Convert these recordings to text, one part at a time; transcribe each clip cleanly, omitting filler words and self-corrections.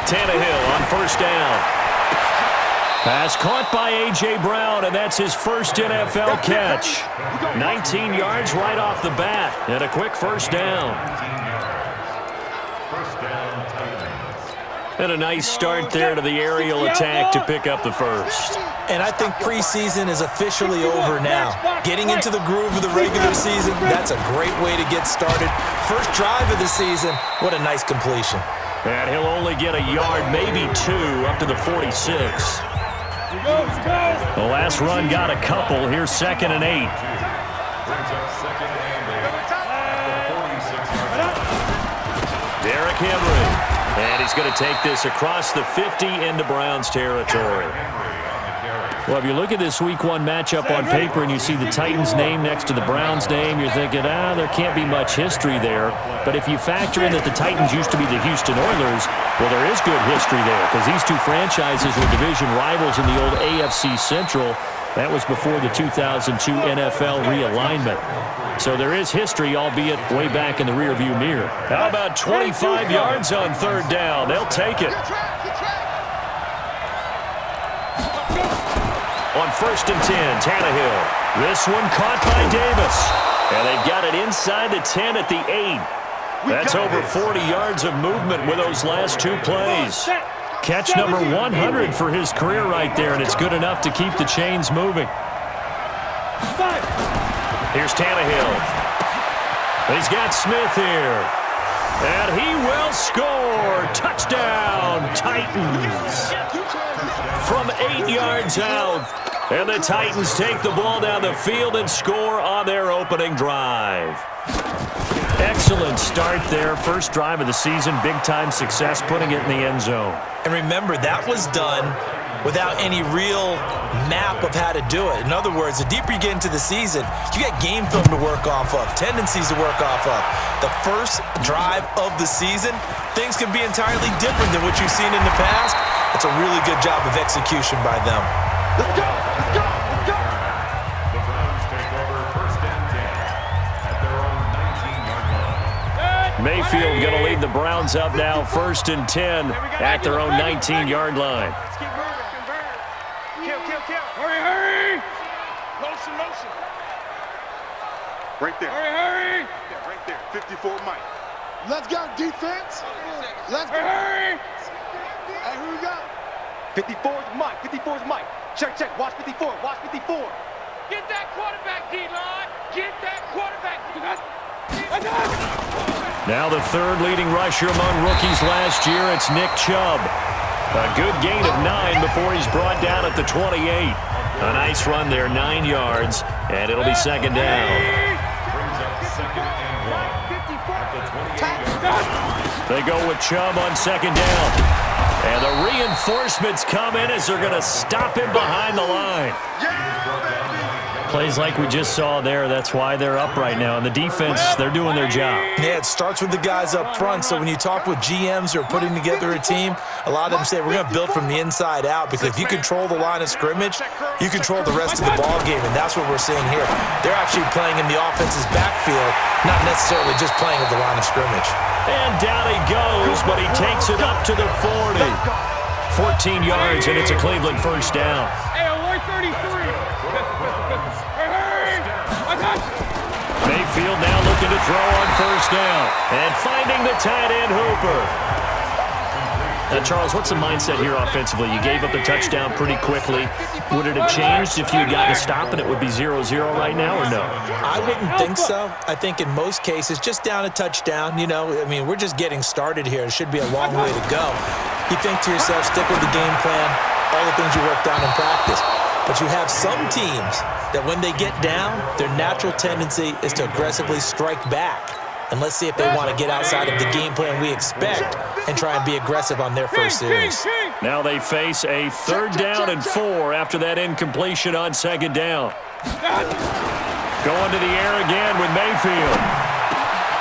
Tannehill on first down. Pass caught by A.J. Brown, and that's his first NFL catch. 19 yards right off the bat, and a quick first down. And a nice start there to the aerial attack to pick up the first. And I think preseason is officially over now. Getting into the groove of the regular season, that's a great way to get started. First drive of the season, what a nice completion. And he'll only get a yard, maybe two, up to the 46. The last run got a couple. Here's 2nd and 8. Derrick Henry. And he's going to take this across the 50 into Browns territory. Well, if you look at this Week 1 matchup on paper and you see the Titans name next to the Browns name, you're thinking, there can't be much history there. But if you factor in that the Titans used to be the Houston Oilers, well, there is good history there because these two franchises were division rivals in the old AFC Central. That was before the 2002 NFL realignment. So there is history, albeit way back in the rearview mirror. How about 25 yards on third down? They'll take it. On 1st and 10, Tannehill. This one caught by Davis. And they've got it inside the 10 at the 8. That's over 40 yards of movement with those last two plays. Catch number 100 for his career right there, and it's good enough to keep the chains moving. Here's Tannehill. He's got Smith here. And he will score. Touchdown, Titans. From 8 yards out. And the Titans take the ball down the field and score on their opening drive. Excellent start there. First drive of the season. Big-time success putting it in the end zone. And remember, that was done without any real map of how to do it. In other words, the deeper you get into the season, you got game film to work off of, tendencies to work off of. The first drive of the season, things can be entirely different than what you've seen in the past. It's a really good job of execution by them. Let's go! Let's go! Let's go! The Browns take over 1st and 10 at their own 19-yard line. Mayfield going to lead the Browns up now, 1st and 10 at their own 19-yard line. Let's keep moving. Kill. Hurry! Motion. Right there. Hurry! Yeah, right there. 54 Mike. Let's go, defense. Let's go. Hurry! Hey, who we got? 54's Mike. Check. Watch 54. Get that quarterback, D-line. Get that quarterback. Now the third leading rusher among rookies last year, it's Nick Chubb. A good gain of 9 before he's brought down at the 28. A nice run there, 9 yards, and it'll be 2nd down. Brings up 2nd and 1 at the 28-yard line. They go with Chubb on 2nd down. And the reinforcements come in as they're going to stop him behind the line. Plays like we just saw there. That's why they're up right now. And the defense, they're doing their job. Yeah, it starts with the guys up front. So when you talk with GMs who are putting together a team, a lot of them say we're going to build from the inside out because if you control the line of scrimmage, you control the rest of the ball game, and that's what we're seeing here. They're actually playing in the offense's backfield, not necessarily just playing at the line of scrimmage. And down he goes, but he takes it up to the 40. 14 yards, and it's a Cleveland first down. Hey, alert 33. Mayfield now looking to throw on first down. And finding the tight end Hooper. Now, Charles, what's the mindset here offensively? You gave up the touchdown pretty quickly. Would it have changed if you had gotten a stop and it would be 0-0 right now, or no? I wouldn't think so. I think in most cases, just down a touchdown, we're just getting started here. It should be a long way to go. You think to yourself, stick with the game plan, all the things you worked on in practice. But you have some teams that when they get down, their natural tendency is to aggressively strike back. And let's see if they want to get outside of the game plan we expect and try and be aggressive on their first series. Now they face a 3rd down and 4 after that incompletion on 2nd down. Going to the air again with Mayfield.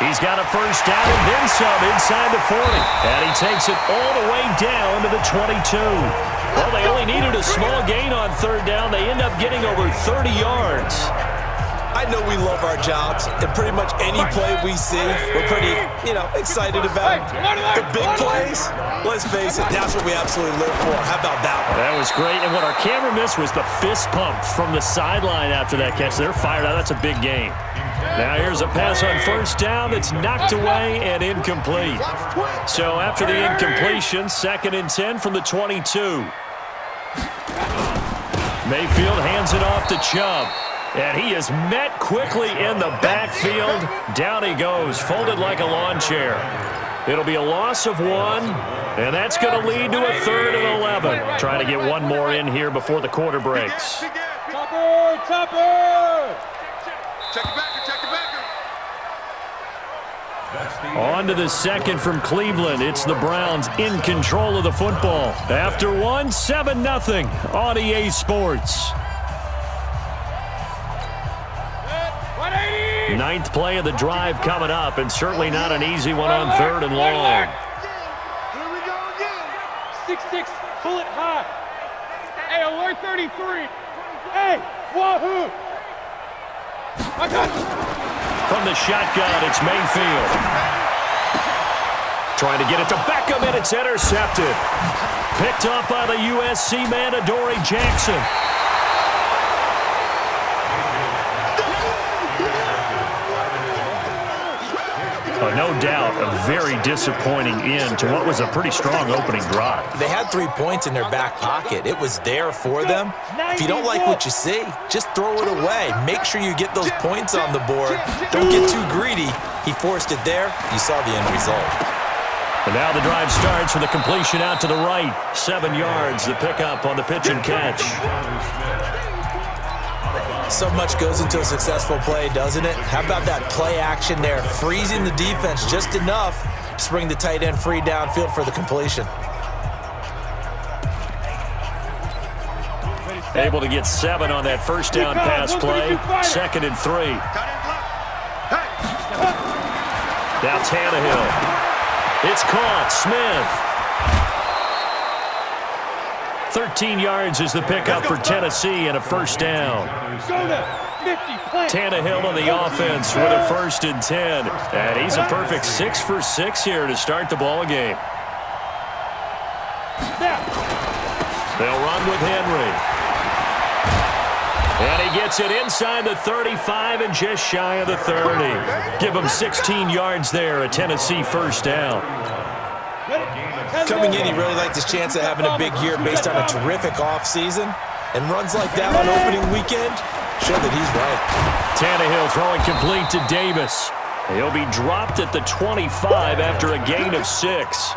He's got a first down and then some inside the 40. And he takes it all the way down to the 22. Well, they only needed a small gain on 3rd down. They end up getting over 30 yards. I know we love our jobs, and pretty much any play we see, we're pretty, excited about. The big plays, let's face it, that's what we absolutely live for. How about that one? That was great, and what our camera missed was the fist pump from the sideline after that catch. They're fired out. That's a big game. Now here's a pass on first down that's knocked away and incomplete. So after the incompletion, 2nd and 10 from the 22. Mayfield hands it off to Chubb. And he is met quickly in the backfield. Down he goes, folded like a lawn chair. It'll be a loss of 1, and that's going to lead to a 3rd and 11. Trying to get one more in here before the quarter breaks. Topper! Check it back. On to the second from Cleveland. It's the Browns in control of the football. After 1, 7-0 on EA Sports. 9th play of the drive coming up, and certainly not an easy one on 3rd and long. Here we go again. 6-6, pull it high. Hey, alert 33. Hey, wahoo! I got you. From the shotgun, it's Mayfield. Trying to get it to Beckham, and it's intercepted. Picked up by the USC man, Adoree Jackson. No doubt a very disappointing end to what was a pretty strong opening drive. They had 3 points in their back pocket. It was there for them. If you don't like what you see, just throw it away. Make sure you get those points on the board. Don't get too greedy. He forced it there. You saw the end result. And now the drive starts with a completion out to the right. 7 yards, the pickup on the pitch and catch. So much goes into a successful play, doesn't it? How about that play action there? Freezing the defense just enough to bring the tight end free downfield for the completion. Able to get 7 on that first down pass play. 2nd and 3. Now Tannehill. It's caught. Smith. 13 yards is the pickup for Tennessee and a first down. Tannehill on the offense with a 1st and 10. And he's a perfect 6 for 6 here to start the ball game. They'll run with Henry. And he gets it inside the 35 and just shy of the 30. Give him 16 yards there, a Tennessee first down. Coming in, he really liked his chance of having a big year based on a terrific offseason. And runs like that on opening weekend show that he's right. Tannehill throwing complete to Davis. He'll be dropped at the 25 after a gain of 6.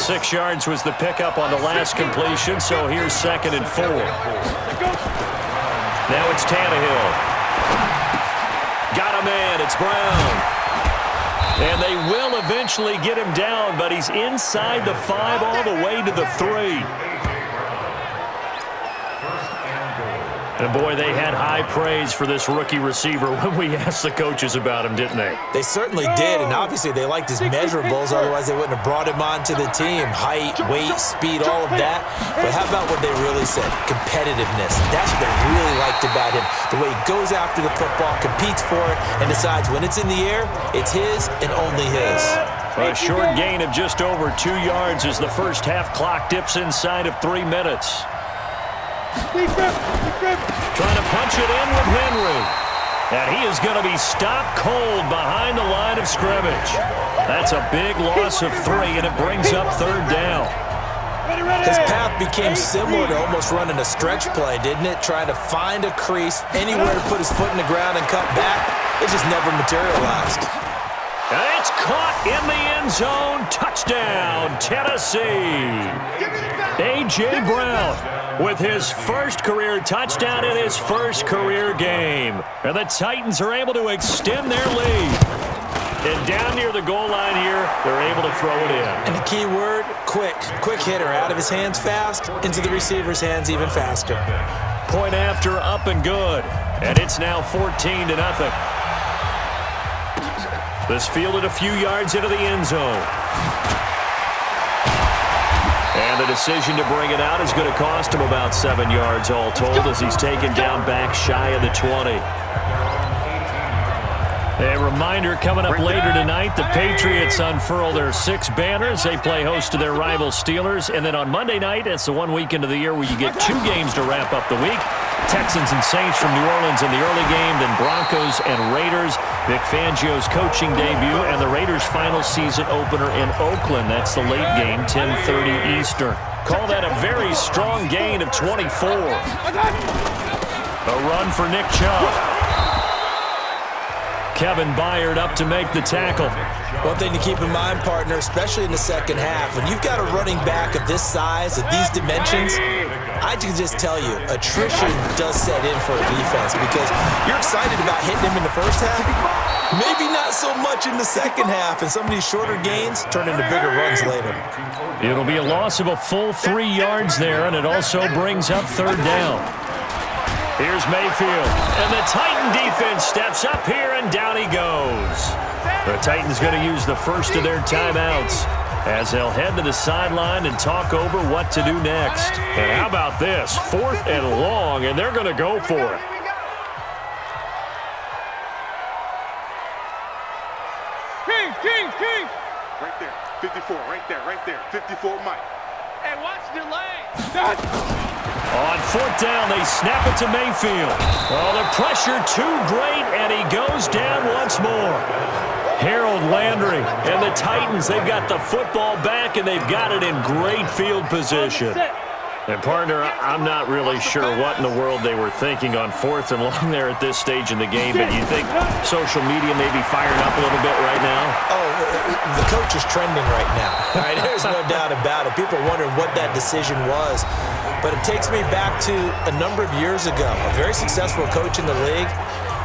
6 yards was the pickup on the last completion, so here's 2nd and 4. Now it's Tannehill. Got a man, it's Brown. And they will eventually get him down, but he's inside the 5 all the way to the 3. And, boy, they had high praise for this rookie receiver when we asked the coaches about him, didn't they? They certainly did, and obviously they liked his measurables. Otherwise, they wouldn't have brought him onto the team. Height, weight, speed, all of that. But how about what they really said? Competitiveness. That's what they really liked about him. The way he goes after the football, competes for it, and decides when it's in the air, it's his and only his. A short gain of just over 2 yards as the first half clock dips inside of 3 minutes. Trying to punch it in with Henry. And he is going to be stopped cold behind the line of scrimmage. That's a big loss of 3, and it brings up 3rd down. His path became similar to almost running a stretch play, didn't it? Trying to find a crease, anywhere to put his foot in the ground and cut back. It just never materialized. And it's caught in the end zone. Touchdown, Tennessee. A.J. Brown with his first career touchdown in his first career game. And the Titans are able to extend their lead. And down near the goal line here, they're able to throw it in. And the key word, quick. Quick hitter, out of his hands fast, into the receiver's hands even faster. Point after, up and good. And it's now 14-0. This fielded a few yards into the end zone. And the decision to bring it out is going to cost him about 7 yards all told as he's taken down back shy of the 20. A reminder coming up later tonight, the Patriots unfurl their 6 banners. They play host to their rival Steelers. And then on Monday night, it's the one weekend of the year where you get 2 games to wrap up the week. Texans and Saints from New Orleans in the early game, then Broncos and Raiders. Vic Fangio's coaching debut and the Raiders' final season opener in Oakland. That's the late game, 10:30 Eastern. Call that a very strong gain of 24. A run for Nick Chubb. Kevin Byard up to make the tackle. One thing to keep in mind, partner, especially in the second half, when you've got a running back of this size, of these dimensions, I can just tell you, attrition does set in for a defense because you're excited about hitting him in the first half, maybe not so much in the second half, and some of these shorter gains turn into bigger runs later. It'll be a loss of a full 3 yards there, and it also brings up 3rd down. Here's Mayfield, and the Titan defense steps up here, and down he goes. The Titans going to use the first of their timeouts as they'll head to the sideline and talk over what to do next. And how about this? 4th and long, and they're going to go for it. Kings! Right there, 54, right there, 54, Mike. Hey, watch the lane. On 4th down, they snap it to Mayfield. Oh, the pressure too great, and he goes down once more. Harold Landry and the Titans, they've got the football back, and they've got it in great field position. And, partner, I'm not really sure what in the world they were thinking on 4th and long there at this stage in the game, but you think social media may be firing up a little bit right now? Oh, the coach is trending right now. All right, there's no doubt about it. People wondering what that decision was. But it takes me back to a number of years ago. A very successful coach in the league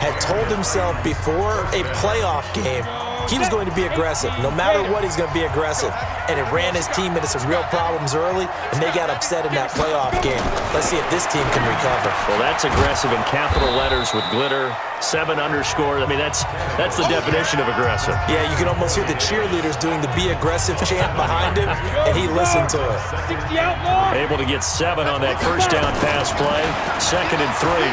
had told himself before a playoff game he was going to be aggressive. No matter what, he's going to be aggressive. And it ran his team into some real problems early, and they got upset in that playoff game. Let's see if this team can recover. Well, that's aggressive in capital letters with glitter, 7 underscores. I mean, that's the definition of aggressive. Yeah, you can almost hear the cheerleaders doing the be aggressive chant behind him, and he listened to it. 60 outlaw. Able to get 7 on that first down pass play. 2nd and 3.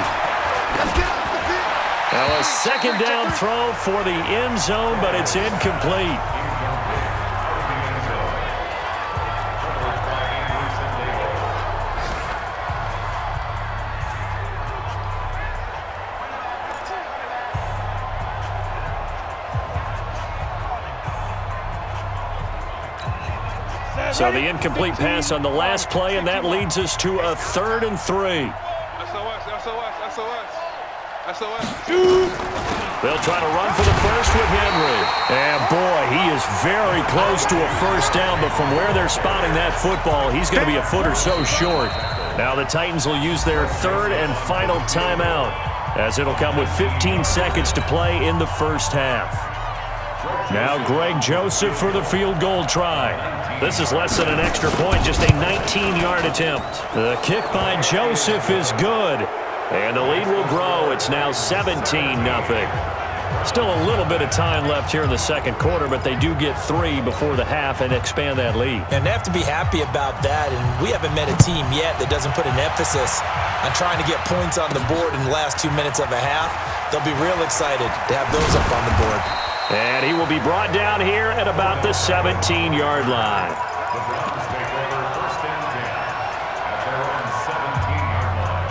Now a 2nd down throw for the end zone, but it's incomplete. So the incomplete pass on the last play, and that leads us to a 3rd and 3. They'll try to run for the first with Henry. And, boy, he is very close to a first down, but from where they're spotting that football, he's going to be a foot or so short. Now the Titans will use their 3rd and final timeout, as it'll come with 15 seconds to play in the first half. Now Greg Joseph for the field goal try. This is less than an extra point, just a 19-yard attempt. The kick by Joseph is good. And the lead will grow. It's now 17-0. Still a little bit of time left here in the second quarter, but they do get 3 before the half and expand that lead. And they have to be happy about that. And we haven't met a team yet that doesn't put an emphasis on trying to get points on the board in the last 2 minutes of a half. They'll be real excited to have those up on the board. And he will be brought down here at about the 17-yard line. The Browns take over 1st and 10 at their own 17-yard line.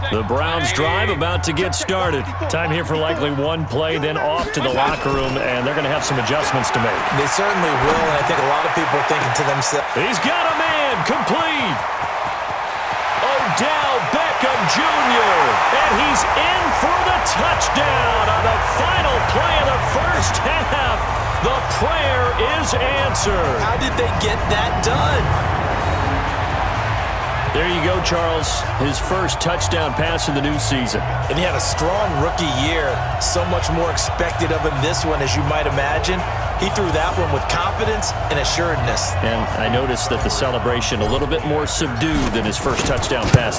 The Browns drive about to get started. Time here for likely one play, then off to the locker room, and they're going to have some adjustments to make. They certainly will, and I think a lot of people are thinking to themselves, He's got a man, complete. Odell Beckham Jr., and he's in for the touchdown on the final play of the first half. The prayer is answered. how did they get that done? There you go, Charles. His first touchdown pass of the new season. And he had a strong rookie year. So much more expected of him this one, as you might imagine. He threw that one with confidence and assuredness. And I noticed that the celebration a little bit more subdued than his first touchdown pass.